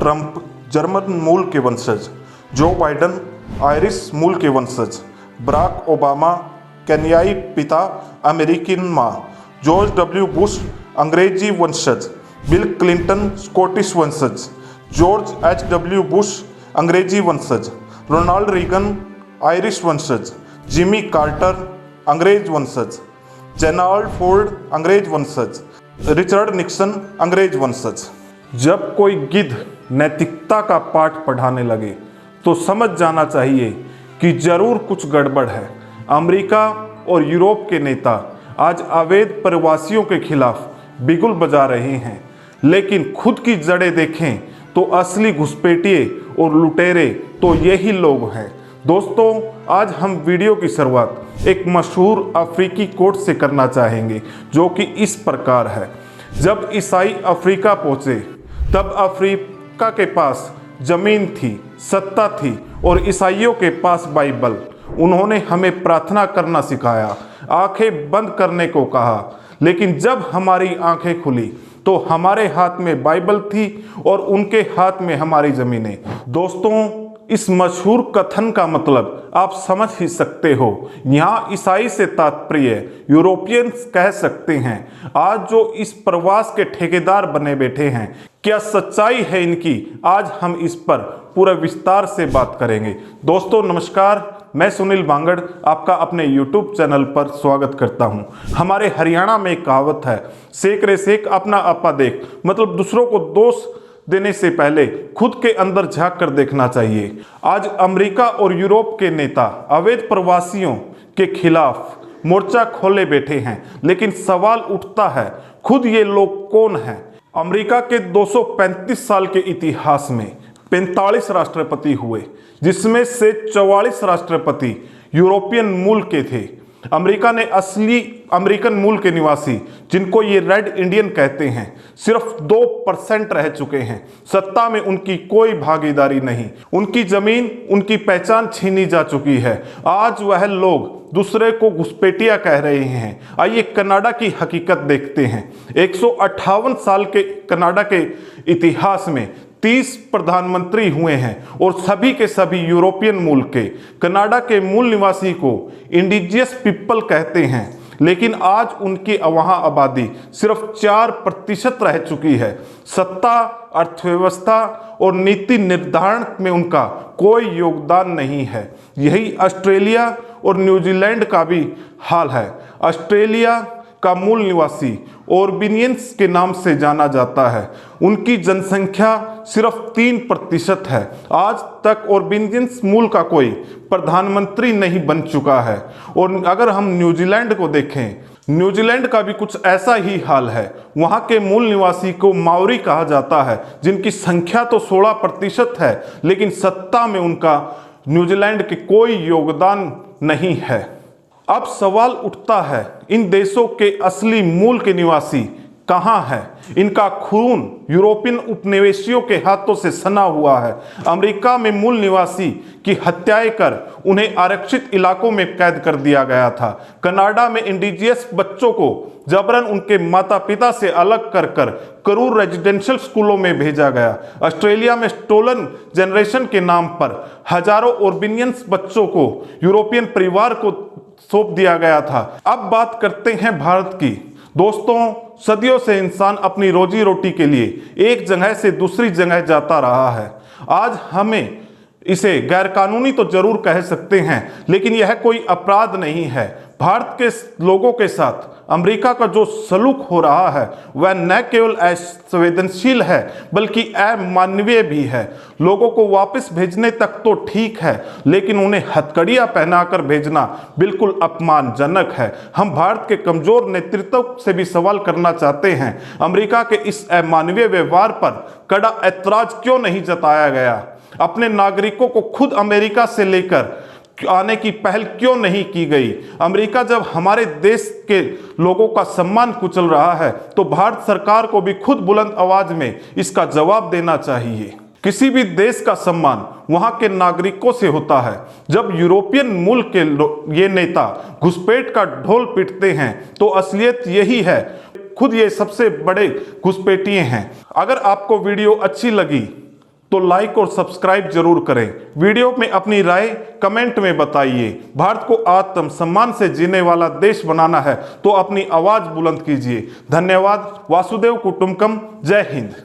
Trump German मूल के वंशज, जो बाइडन आयरिश मूल के वंशज, बराक ओबामा केन्याई पिता अमेरिकी माँ, जॉर्ज डब्ल्यू बुश अंग्रेजी वंशज, बिल क्लिंटन स्कॉटिश वंशज, जॉर्ज एच.डब्ल्यू बुश अंग्रेजी वंशज, रोनाल्ड रीगन आयरिश वंशज, जिमी कार्टर अंग्रेज वंशज, जेराल्ड फोर्ड अंग्रेज वंशज, रिचर्ड निक्सन अंग्रेज वंशज। जब कोई गिद्ध नैतिकता का पाठ पढ़ाने लगे तो समझ जाना चाहिए कि जरूर कुछ गड़बड़ है। अमेरिका और यूरोप के नेता आज अवैध प्रवासियों के खिलाफ बिगुल बजा रहे हैं, लेकिन खुद की जड़ें देखें तो असली घुसपैठिए और लुटेरे तो यही लोग हैं। दोस्तों, आज हम वीडियो की शुरुआत एक मशहूर अफ्रीकी कोट से करना चाहेंगे, जो कि इस प्रकार है। जब ईसाई अफ्रीका पहुंचे तब अफ्रीका के पास जमीन थी, सत्ता थी और ईसाइयों के पास बाइबल। उन्होंने हमें प्रार्थना करना सिखाया, आंखें बंद करने को कहा, लेकिन जब हमारी आंखें खुली तो हमारे हाथ में बाइबल थी और उनके हाथ में हमारी जमीनें। दोस्तों, इस मशहूर कथन का मतलब आप समझ ही सकते हो। यहाँ ईसाई से तात्पर्य यूरोपियंस कह सकते हैं, आज जो इस प्रवास के ठेकेदार बने बैठे हैं। क्या सच्चाई है इनकी? आज हम इस पर पूरा विस्तार से बात करेंगे। दोस्तों नमस्कार, मैं सुनील बांगड़ आपका अपने YouTube चैनल पर स्वागत करता हूं। हमारे हरियाणा में एक कहावत है, सेक रे सेक अपना आपा देख, मतलब दूसरों को दोष देने से पहले खुद के अंदर झांक कर देखना चाहिए। आज अमेरिका और यूरोप के नेता अवैध प्रवासियों के खिलाफ मोर्चा खोले बैठे हैं, लेकिन सवाल उठता है, खुद ये लोग कौन हैं? अमेरिका के 235 साल के इतिहास में 45 राष्ट्रपति हुए, जिसमें से 44 राष्ट्रपति यूरोपियन मूल के थे। अमेरिका ने असली अमेरिकन मूल के निवासी, जिनको ये रेड इंडियन कहते हैं, सिर्फ 2% रह चुके हैं। सत्ता में उनकी कोई भागीदारी नहीं, उनकी जमीन, उनकी पहचान छीनी जा चुकी है। आज वह लोग दूसरे को घुसपैठिया कह रहे हैं। आइए कनाडा की हकीकत देखते हैं। 158 साल के कनाडा के इतिहास में 30 प्रधानमंत्री हुए हैं और सभी के सभी यूरोपियन मूल के। कनाडा के मूल निवासी को इंडिजियस पीपल कहते हैं, लेकिन आज उनकी वहाँ आबादी सिर्फ 4% रह चुकी है। सत्ता, अर्थव्यवस्था और नीति निर्धारण में उनका कोई योगदान नहीं है। यही ऑस्ट्रेलिया और न्यूजीलैंड का भी हाल है। ऑस्ट्रेलिया का मूल निवासी ओरबिनियंस के नाम से जाना जाता है। उनकी जनसंख्या सिर्फ 3% है। आज तक ओरबिनियंस मूल का कोई प्रधानमंत्री नहीं बन चुका है। और अगर हम न्यूजीलैंड को देखें, न्यूजीलैंड का भी कुछ ऐसा ही हाल है। वहाँ के मूल निवासी को माओरी कहा जाता है, जिनकी संख्या तो 16% है, लेकिन सत्ता में उनका न्यूजीलैंड के कोई योगदान नहीं है। अब सवाल उठता है, इन देशों के असली मूल के निवासी कहाँ है? इनका खून यूरोपियन उपनिवेशियों के हाथों से सना हुआ है। अमेरिका में मूल निवासी की हत्याएं कर उन्हें आरक्षित इलाकों में कैद कर दिया गया था। कनाडा में इंडिजियस बच्चों को जबरन उनके माता पिता से अलग कर करूर रेजिडेंशियल स्कूलों में भेजा गया। ऑस्ट्रेलिया में स्टोलन जनरेशन के नाम पर हजारों ओरबिनियंस बच्चों को यूरोपियन परिवार को सौंप दिया गया था। अब बात करते हैं भारत की। दोस्तों, सदियों से इंसान अपनी रोजी रोटी के लिए एक जगह से दूसरी जगह जाता रहा है। आज हमें इसे गैरकानूनी तो जरूर कह सकते हैं, लेकिन यह कोई अपराध नहीं है। भारत के लोगों के साथ अमेरिका का जो सलूक हो रहा है वह न केवल असंवेदनशील है, बल्कि अमानवीय भी है। लोगों को वापस भेजने तक तो ठीक है, लेकिन उन्हें हथकड़ियां पहनाकर भेजना बिल्कुल अपमानजनक है। हम भारत के कमजोर नेतृत्व से भी सवाल करना चाहते हैं, अमेरिका के इस अमानवीय व्यवहार पर कड़ा ऐतराज क्यों नहीं जताया गया? अपने नागरिकों को खुद अमेरिका से लेकर आने की पहल क्यों नहीं की गई? अमेरिका जब हमारे देश के लोगों का सम्मान कुचल रहा है, तो भारत सरकार को भी खुद बुलंद आवाज में इसका जवाब देना चाहिए। किसी भी देश का सम्मान वहां के नागरिकों से होता है। जब यूरोपियन मूल के ये नेता घुसपैठ का ढोल पीटते हैं, तो असलियत यही है, खुद ये सबसे बड़े घुसपैठिए हैं। अगर आपको वीडियो अच्छी लगी तो लाइक और सब्सक्राइब जरूर करें। वीडियो में अपनी राय कमेंट में बताइए। भारत को आत्म सम्मान से जीने वाला देश बनाना है तो अपनी आवाज बुलंद कीजिए। धन्यवाद। वासुदेव कुटुंबकम। जय हिंद।